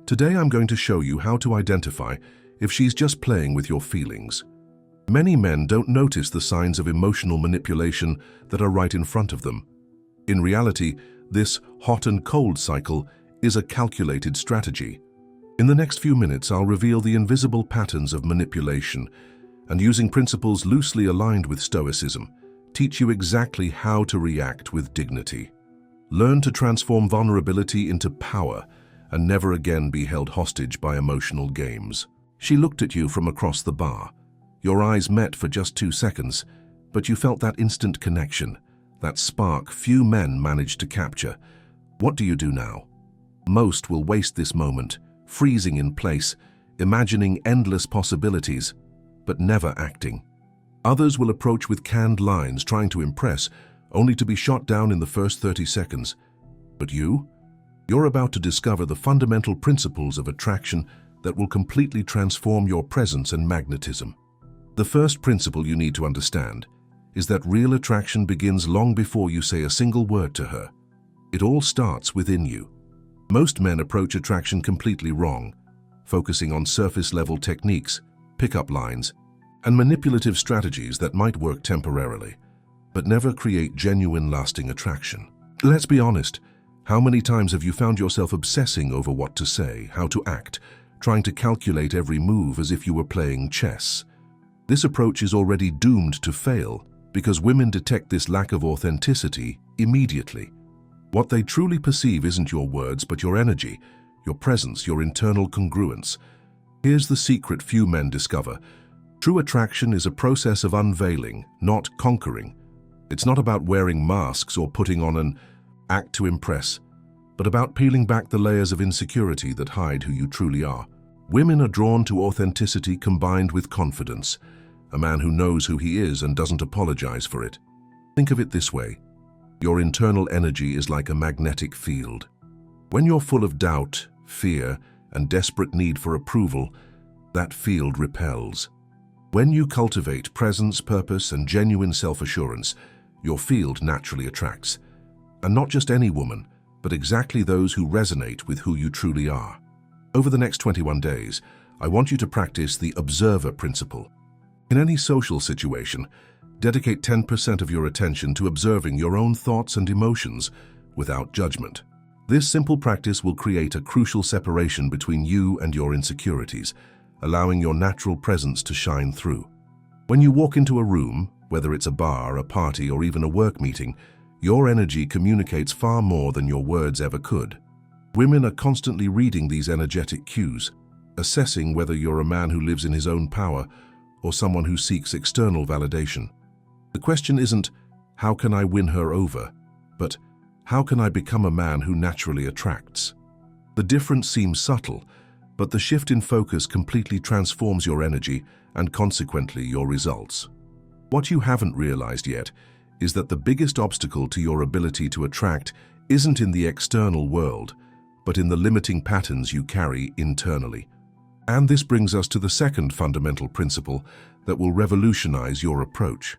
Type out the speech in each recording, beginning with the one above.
Today I'm going to show you how to identify if she's just playing with your feelings. Many men don't notice the signs of emotional manipulation that are right in front of them. In reality, this hot and cold cycle is a calculated strategy. In the next few minutes, I'll reveal the invisible patterns of manipulation and, using principles loosely aligned with Stoicism, teach you exactly how to react with dignity. Learn to transform vulnerability into power and never again be held hostage by emotional games. She looked at you from across the bar. Your eyes met for just 2 seconds, but you felt that instant connection, that spark few men manage to capture. What do you do now? Most will waste this moment, freezing in place, imagining endless possibilities, but never acting. Others will approach with canned lines, trying to impress, only to be shot down in the first 30 seconds. But you're about to discover the fundamental principles of attraction that will completely transform your presence and magnetism. The first principle you need to understand is that real attraction begins long before you say a single word to her. It all starts within you. Most men approach attraction completely wrong, focusing on surface-level techniques, pickup lines, and manipulative strategies that might work temporarily, but never create genuine, lasting attraction. Let's be honest, how many times have you found yourself obsessing over what to say, how to act, trying to calculate every move as if you were playing chess? This approach is already doomed to fail because women detect this lack of authenticity immediately. What they truly perceive isn't your words, but your energy, your presence, your internal congruence. Here's the secret few men discover. True attraction is a process of unveiling, not conquering. It's not about wearing masks or putting on an act to impress, but about peeling back the layers of insecurity that hide who you truly are. Women are drawn to authenticity combined with confidence, a man who knows who he is and doesn't apologize for it. Think of it this way. Your internal energy is like a magnetic field. When you're full of doubt, fear, and desperate need for approval, that field repels. When you cultivate presence, purpose, and genuine self-assurance, your field naturally attracts. And not just any woman, but exactly those who resonate with who you truly are. Over the next 21 days, I want you to practice the observer principle. In any social situation, dedicate 10% of your attention to observing your own thoughts and emotions without judgment. This simple practice will create a crucial separation between you and your insecurities, allowing your natural presence to shine through. When you walk into a room, whether it's a bar, a party, or even a work meeting, your energy communicates far more than your words ever could. Women are constantly reading these energetic cues, assessing whether you're a man who lives in his own power or someone who seeks external validation. The question isn't, how can I win her over, but how can I become a man who naturally attracts? The difference seems subtle, but the shift in focus completely transforms your energy and consequently your results. What you haven't realized yet is that the biggest obstacle to your ability to attract isn't in the external world, but in the limiting patterns you carry internally. And this brings us to the second fundamental principle that will revolutionize your approach.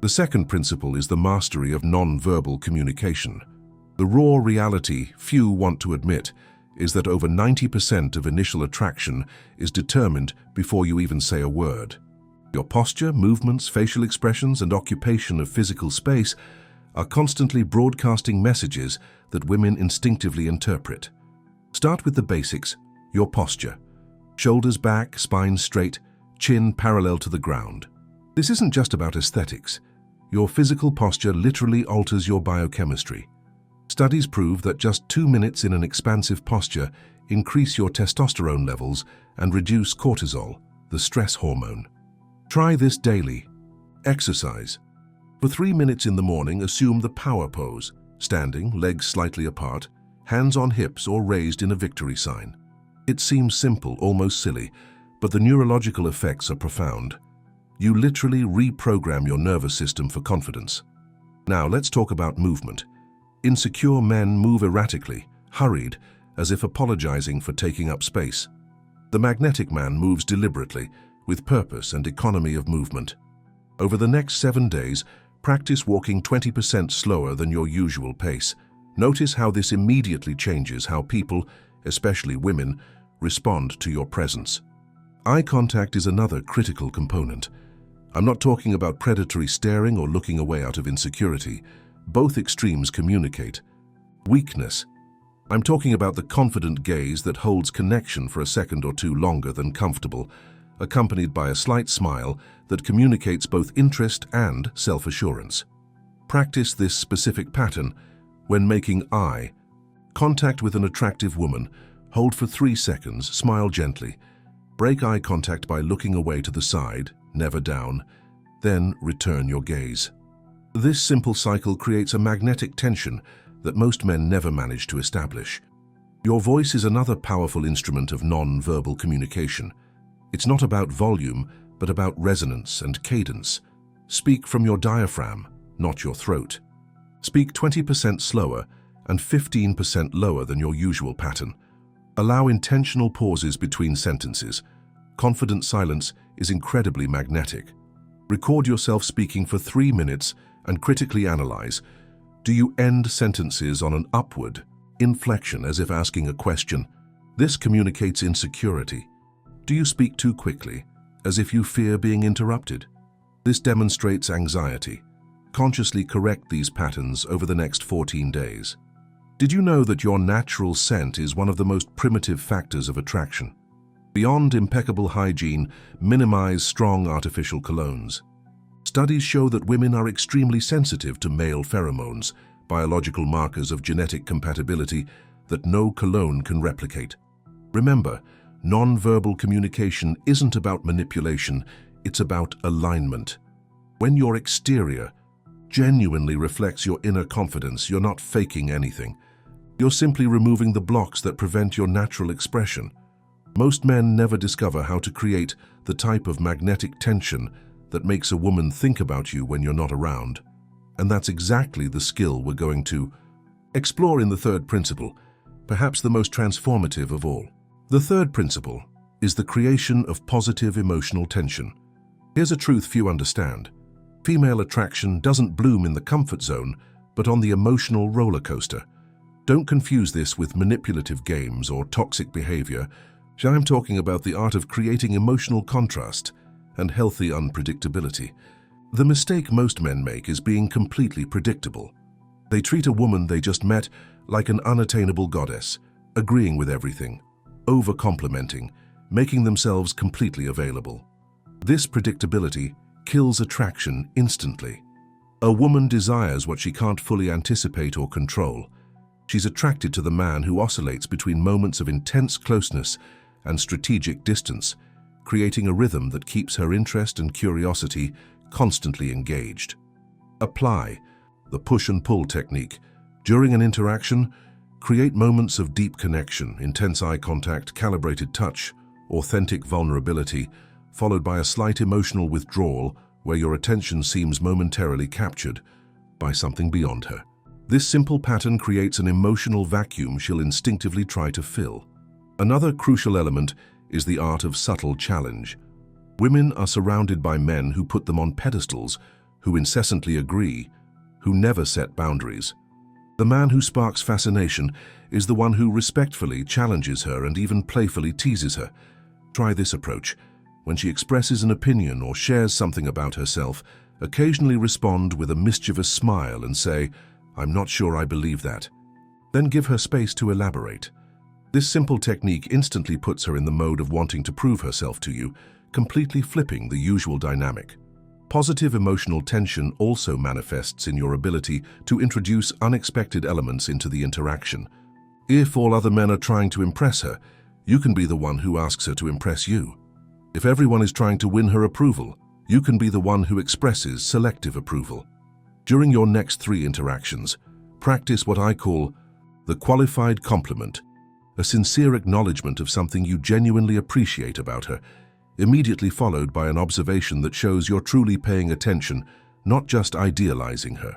The second principle is the mastery of non-verbal communication. The raw reality few want to admit is that over 90% of initial attraction is determined before you even say a word. Your posture, movements, facial expressions, and occupation of physical space are constantly broadcasting messages that women instinctively interpret. Start with the basics, your posture. Shoulders back, spine straight, chin parallel to the ground. This isn't just about aesthetics. Your physical posture literally alters your biochemistry. Studies prove that just 2 minutes in an expansive posture increase your testosterone levels and reduce cortisol, the stress hormone. Try this daily. Exercise. For 3 minutes in the morning, assume the power pose, standing, legs slightly apart, hands on hips or raised in a victory sign. It seems simple, almost silly, but the neurological effects are profound. You literally reprogram your nervous system for confidence. Now let's talk about movement. Insecure men move erratically, hurried, as if apologizing for taking up space. The magnetic man moves deliberately, with purpose and economy of movement. Over the next 7 days, practice walking 20% slower than your usual pace. Notice how this immediately changes how people, especially women, respond to your presence. Eye contact is another critical component. I'm not talking about predatory staring or looking away out of insecurity. Both extremes communicate weakness. I'm talking about the confident gaze that holds connection for a second or two longer than comfortable, accompanied by a slight smile that communicates both interest and self-assurance. Practice this specific pattern when making eye contact with an attractive woman. Hold for 3 seconds, smile gently. Break eye contact by looking away to the side, never down, then return your gaze. This simple cycle creates a magnetic tension that most men never manage to establish. Your voice is another powerful instrument of non-verbal communication. It's not about volume, but about resonance and cadence. Speak from your diaphragm, not your throat. Speak 20% slower and 15% lower than your usual pattern. Allow intentional pauses between sentences. Confident silence is incredibly magnetic. Record yourself speaking for 3 minutes and critically analyze. Do you end sentences on an upward inflection as if asking a question? This communicates insecurity. Do you speak too quickly, as if you fear being interrupted? This demonstrates anxiety. Consciously correct these patterns over the next 14 days. Did you know that your natural scent is one of the most primitive factors of attraction? Beyond impeccable hygiene, minimize strong artificial colognes. Studies show that women are extremely sensitive to male pheromones, biological markers of genetic compatibility that no cologne can replicate. Remember, non-verbal communication isn't about manipulation, it's about alignment. When your exterior genuinely reflects your inner confidence, you're not faking anything. You're simply removing the blocks that prevent your natural expression. Most men never discover how to create the type of magnetic tension that makes a woman think about you when you're not around. And that's exactly the skill we're going to explore in the third principle, perhaps the most transformative of all. The third principle is the creation of positive emotional tension. Here's a truth few understand. Female attraction doesn't bloom in the comfort zone, but on the emotional roller coaster. Don't confuse this with manipulative games or toxic behavior. I'm talking about the art of creating emotional contrast and healthy unpredictability. The mistake most men make is being completely predictable. They treat a woman they just met like an unattainable goddess, agreeing with everything, over-complimenting, making themselves completely available. This predictability kills attraction instantly. A woman desires what she can't fully anticipate or control. She's attracted to the man who oscillates between moments of intense closeness and strategic distance, creating a rhythm that keeps her interest and curiosity constantly engaged. Apply the push and pull technique. During an interaction, create moments of deep connection, intense eye contact, calibrated touch, authentic vulnerability, followed by a slight emotional withdrawal where your attention seems momentarily captured by something beyond her. This simple pattern creates an emotional vacuum she'll instinctively try to fill. Another crucial element is the art of subtle challenge. Women are surrounded by men who put them on pedestals, who incessantly agree, who never set boundaries. The man who sparks fascination is the one who respectfully challenges her and even playfully teases her. Try this approach. When she expresses an opinion or shares something about herself, occasionally respond with a mischievous smile and say, "I'm not sure I believe that." Then give her space to elaborate. This simple technique instantly puts her in the mode of wanting to prove herself to you, completely flipping the usual dynamic. Positive emotional tension also manifests in your ability to introduce unexpected elements into the interaction. If all other men are trying to impress her, you can be the one who asks her to impress you. If everyone is trying to win her approval, you can be the one who expresses selective approval. During your next 3 interactions, practice what I call the qualified compliment, a sincere acknowledgement of something you genuinely appreciate about her, immediately followed by an observation that shows you're truly paying attention, not just idealizing her.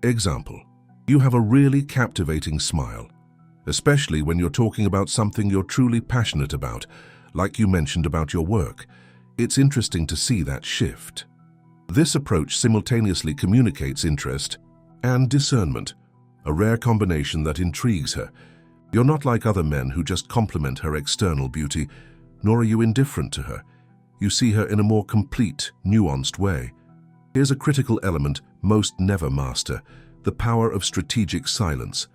Example: you have a really captivating smile, especially when you're talking about something you're truly passionate about, like you mentioned about your work. It's interesting to see that shift. This approach simultaneously communicates interest and discernment, a rare combination that intrigues her. You're not like other men who just compliment her external beauty, nor are you indifferent to her. You see her in a more complete, nuanced way. Here's a critical element most never master: the power of strategic silence.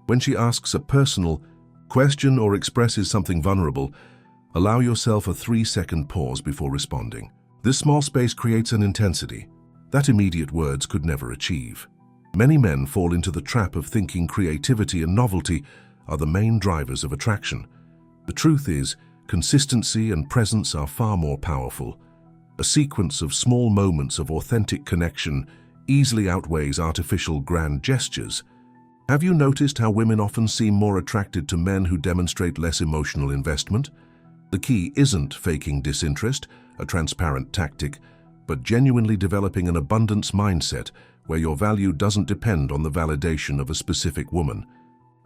When she asks a personal question or expresses something vulnerable, allow yourself a 3-second pause before responding. This small space creates an intensity that immediate words could never achieve. Many men fall into the trap of thinking creativity and novelty are the main drivers of attraction. The truth is, consistency and presence are far more powerful. A sequence of small moments of authentic connection easily outweighs artificial grand gestures. Have you noticed how women often seem more attracted to men who demonstrate less emotional investment? The key isn't faking disinterest, a transparent tactic, but genuinely developing an abundance mindset where your value doesn't depend on the validation of a specific woman.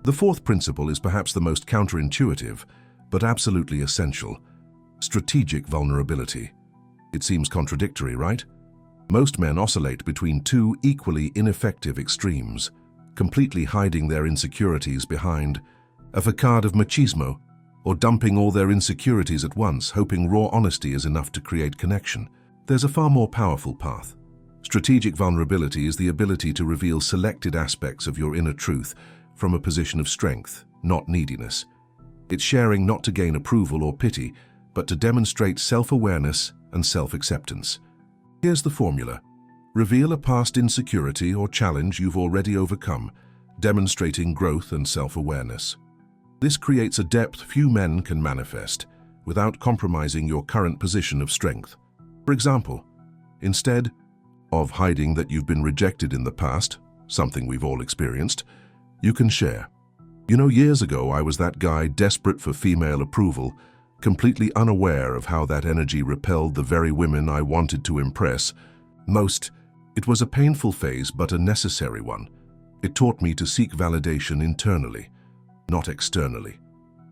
The fourth principle is perhaps the most counterintuitive, but absolutely essential: strategic vulnerability. It seems contradictory, right? Most men oscillate between two equally ineffective extremes, completely hiding their insecurities behind a facade of machismo, or dumping all their insecurities at once, hoping raw honesty is enough to create connection. There's a far more powerful path. Strategic vulnerability is the ability to reveal selected aspects of your inner truth from a position of strength, not neediness. It's sharing not to gain approval or pity, but to demonstrate self-awareness and self-acceptance. Here's the formula. Reveal a past insecurity or challenge you've already overcome, demonstrating growth and self-awareness. This creates a depth few men can manifest, without compromising your current position of strength. For example, instead of hiding that you've been rejected in the past, something we've all experienced, you can share. You know, years ago I was that guy desperate for female approval, completely unaware of how that energy repelled the very women I wanted to impress. It was a painful phase, but a necessary one. It taught me to seek validation internally, not externally.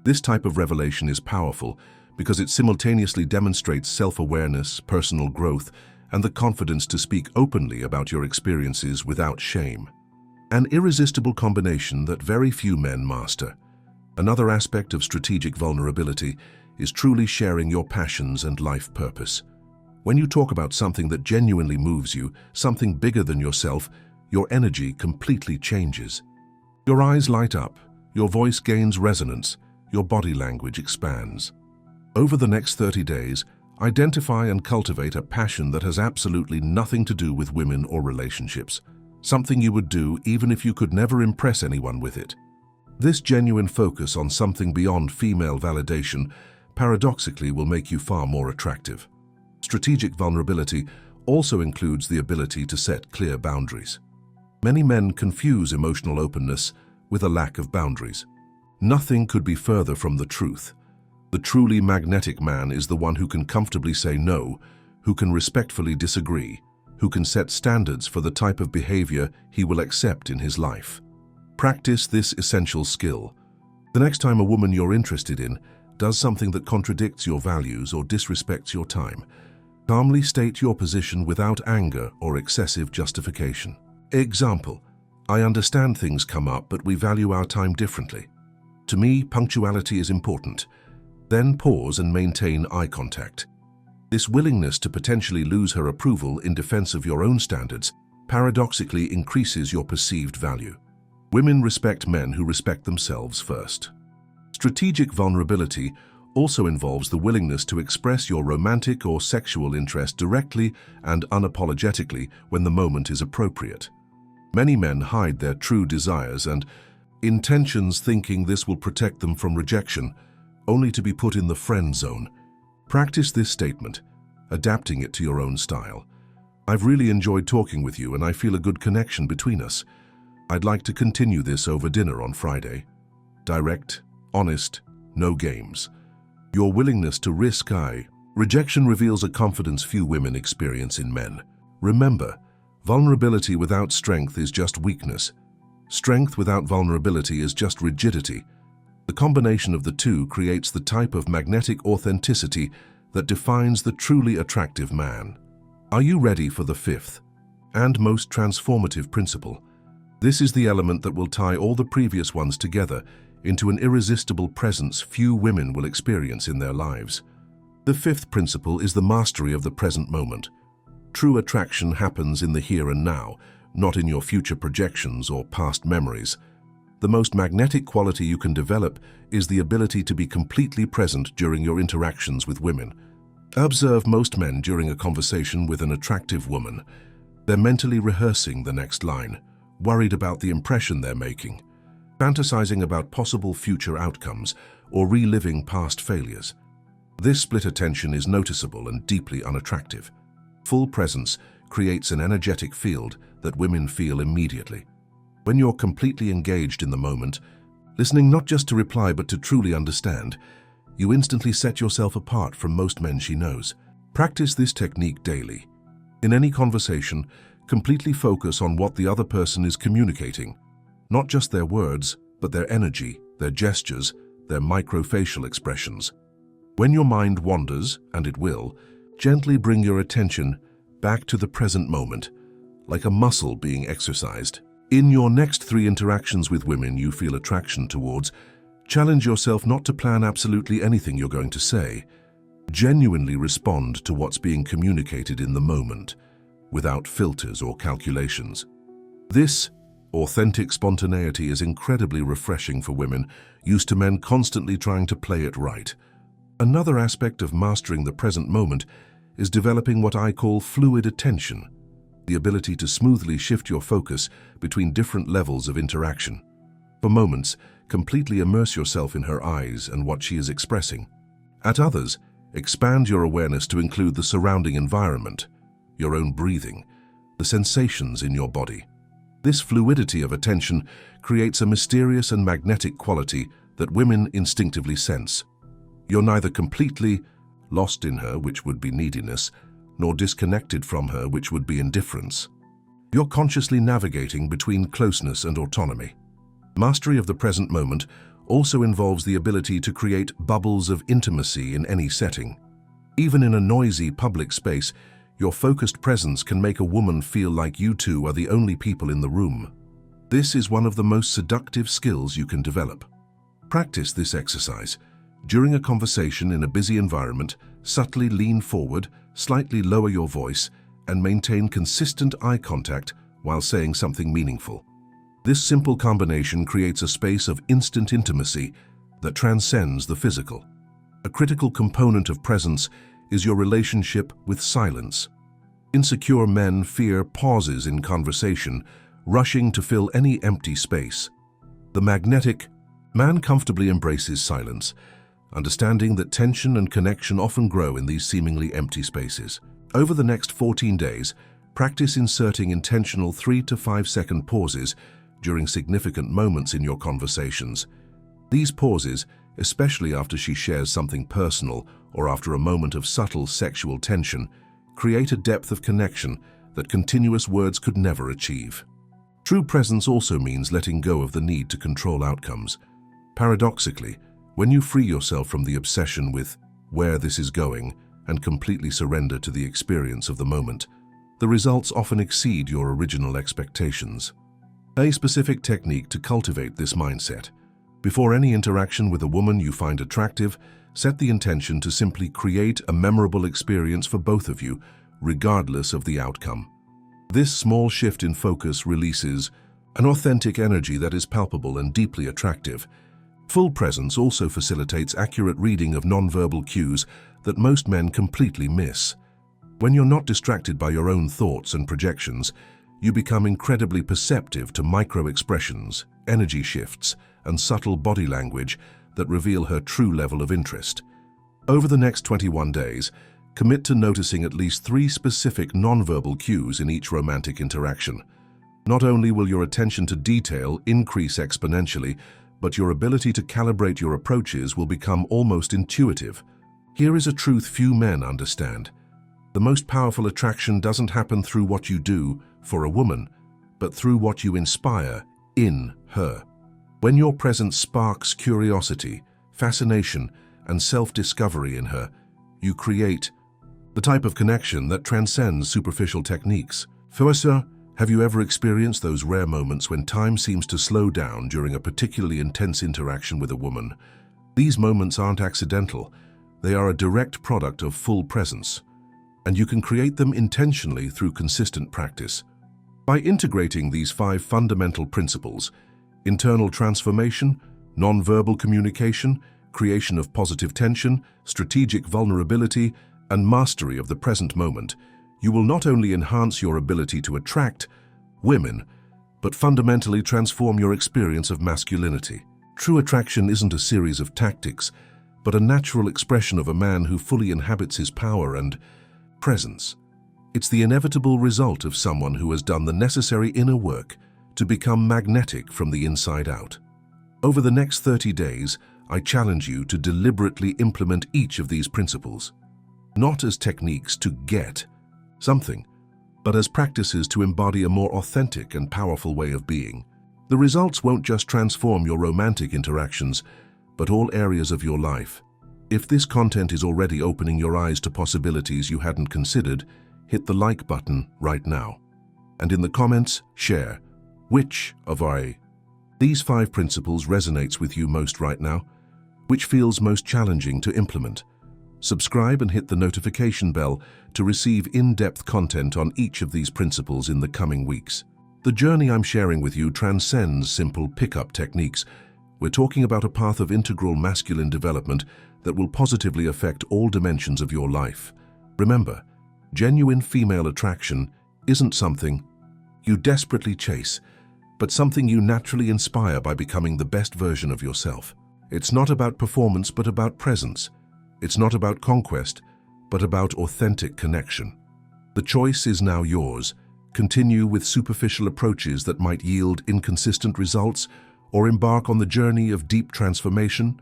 This type of revelation is powerful because it simultaneously demonstrates self-awareness, personal growth, and the confidence to speak openly about your experiences without shame. An irresistible combination that very few men master. Another aspect of strategic vulnerability is truly sharing your passions and life purpose. When you talk about something that genuinely moves you, something bigger than yourself, your energy completely changes. Your eyes light up, your voice gains resonance, your body language expands. Over the next 30 days, identify and cultivate a passion that has absolutely nothing to do with women or relationships, something you would do even if you could never impress anyone with it. This genuine focus on something beyond female validation paradoxically will make you far more attractive. Strategic vulnerability also includes the ability to set clear boundaries. Many men confuse emotional openness with a lack of boundaries. Nothing could be further from the truth. The truly magnetic man is the one who can comfortably say no, who can respectfully disagree, who can set standards for the type of behavior he will accept in his life. Practice this essential skill. The next time a woman you're interested in does something that contradicts your values or disrespects your time, calmly state your position without anger or excessive justification. Example: I understand things come up, but we value our time differently. To me, punctuality is important. Then pause and maintain eye contact. This willingness to potentially lose her approval in defense of your own standards paradoxically increases your perceived value. Women respect men who respect themselves first. Strategic vulnerability also involves the willingness to express your romantic or sexual interest directly and unapologetically when the moment is appropriate. Many men hide their true desires and intentions, thinking this will protect them from rejection, only to be put in the friend zone. Practice this statement, adapting it to your own style. I've really enjoyed talking with you and I feel a good connection between us. I'd like to continue this over dinner on Friday. Direct, honest, no games. Your willingness to risk rejection reveals a confidence few women experience in men. Remember, vulnerability without strength is just weakness. Strength without vulnerability is just rigidity. The combination of the two creates the type of magnetic authenticity that defines the truly attractive man. Are you ready for the fifth and most transformative principle? This is the element that will tie all the previous ones together, into an irresistible presence few women will experience in their lives. The fifth principle is the mastery of the present moment. True attraction happens in the here and now, not in your future projections or past memories. The most magnetic quality you can develop is the ability to be completely present during your interactions with women. Observe most men during a conversation with an attractive woman. They're mentally rehearsing the next line, worried about the impression they're making, fantasizing about possible future outcomes, or reliving past failures. This split attention is noticeable and deeply unattractive. Full presence creates an energetic field that women feel immediately. When you're completely engaged in the moment, listening not just to reply but to truly understand, you instantly set yourself apart from most men she knows. Practice this technique daily. In any conversation, completely focus on what the other person is communicating. Not just their words, but their energy, their gestures, their microfacial expressions. When your mind wanders, and it will, gently bring your attention back to the present moment, like a muscle being exercised. In your next 3 interactions with women you feel attraction towards, challenge yourself not to plan absolutely anything you're going to say. Genuinely respond to what's being communicated in the moment, without filters or calculations. This authentic spontaneity is incredibly refreshing for women used to men constantly trying to play it right. Another aspect of mastering the present moment is developing what I call fluid attention, the ability to smoothly shift your focus between different levels of interaction. For moments, completely immerse yourself in her eyes and what she is expressing. At others, expand your awareness to include the surrounding environment, your own breathing, the sensations in your body. This fluidity of attention creates a mysterious and magnetic quality that women instinctively sense. You're neither completely lost in her, which would be neediness, nor disconnected from her, which would be indifference. You're consciously navigating between closeness and autonomy. Mastery of the present moment also involves the ability to create bubbles of intimacy in any setting. Even in a noisy public space, your focused presence can make a woman feel like you two are the only people in the room. This is one of the most seductive skills you can develop. Practice this exercise. During a conversation in a busy environment, subtly lean forward, slightly lower your voice, and maintain consistent eye contact while saying something meaningful. This simple combination creates a space of instant intimacy that transcends the physical. A critical component of presence is your relationship with silence. Insecure men fear pauses in conversation, rushing to fill any empty space. The magnetic man comfortably embraces silence, understanding that tension and connection often grow in these seemingly empty spaces. Over the next 14 days, practice inserting intentional 3 to 5 second pauses during significant moments in your conversations. These pauses, especially after she shares something personal or after a moment of subtle sexual tension, create a depth of connection that continuous words could never achieve. True presence also means letting go of the need to control outcomes. Paradoxically, when you free yourself from the obsession with where this is going and completely surrender to the experience of the moment, the results often exceed your original expectations. A specific technique to cultivate this mindset. Before any interaction with a woman you find attractive, set the intention to simply create a memorable experience for both of you, regardless of the outcome. This small shift in focus releases an authentic energy that is palpable and deeply attractive. Full presence also facilitates accurate reading of nonverbal cues that most men completely miss. When you're not distracted by your own thoughts and projections, you become incredibly perceptive to micro-expressions, energy shifts, and subtle body language that reveal her true level of interest. Over the next 21 days, commit to noticing at least 3 specific nonverbal cues in each romantic interaction. Not only will your attention to detail increase exponentially, but your ability to calibrate your approaches will become almost intuitive. Here is a truth few men understand. The most powerful attraction doesn't happen through what you do for a woman, but through what you inspire in her. When your presence sparks curiosity, fascination, and self-discovery in her, you create the type of connection that transcends superficial techniques. Further, Have you ever experienced those rare moments when time seems to slow down during a particularly intense interaction with a woman? These moments aren't accidental. They are a direct product of full presence, and you can create them intentionally through consistent practice. By integrating these 5 fundamental principles: internal transformation, non-verbal communication, creation of positive tension, strategic vulnerability, and mastery of the present moment, you will not only enhance your ability to attract women, but fundamentally transform your experience of masculinity. True attraction isn't a series of tactics, but a natural expression of a man who fully inhabits his power and presence. It's the inevitable result of someone who has done the necessary inner work to become magnetic from the inside out. Over the next 30 days, I challenge you to deliberately implement each of these principles, not as techniques to get something, but as practices to embody a more authentic and powerful way of being. The results won't just transform your romantic interactions, but all areas of your life. If this content is already opening your eyes to possibilities you hadn't considered, hit the like button right now. And in the comments, share which of these 5 principles resonates with you most right now, which feels most challenging to implement. Subscribe and hit the notification bell to receive in-depth content on each of these principles in the coming weeks. The journey I'm sharing with you transcends simple pickup techniques. We're talking about a path of integral masculine development that will positively affect all dimensions of your life. Remember, genuine female attraction isn't something you desperately chase, but something you naturally inspire by becoming the best version of yourself. It's not about performance, but about presence. It's not about conquest, but about authentic connection. The choice is now yours. Continue with superficial approaches that might yield inconsistent results, or embark on the journey of deep transformation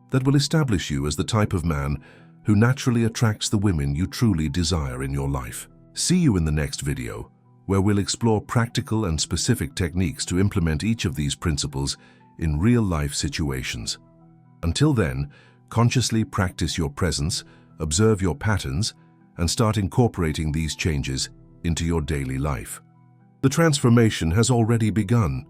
that will establish you as the type of man who naturally attracts the women you truly desire in your life. See you in the next video, where we'll explore practical and specific techniques to implement each of these principles in real-life situations. Until then, consciously practice your presence, observe your patterns, and start incorporating these changes into your daily life. The transformation has already begun.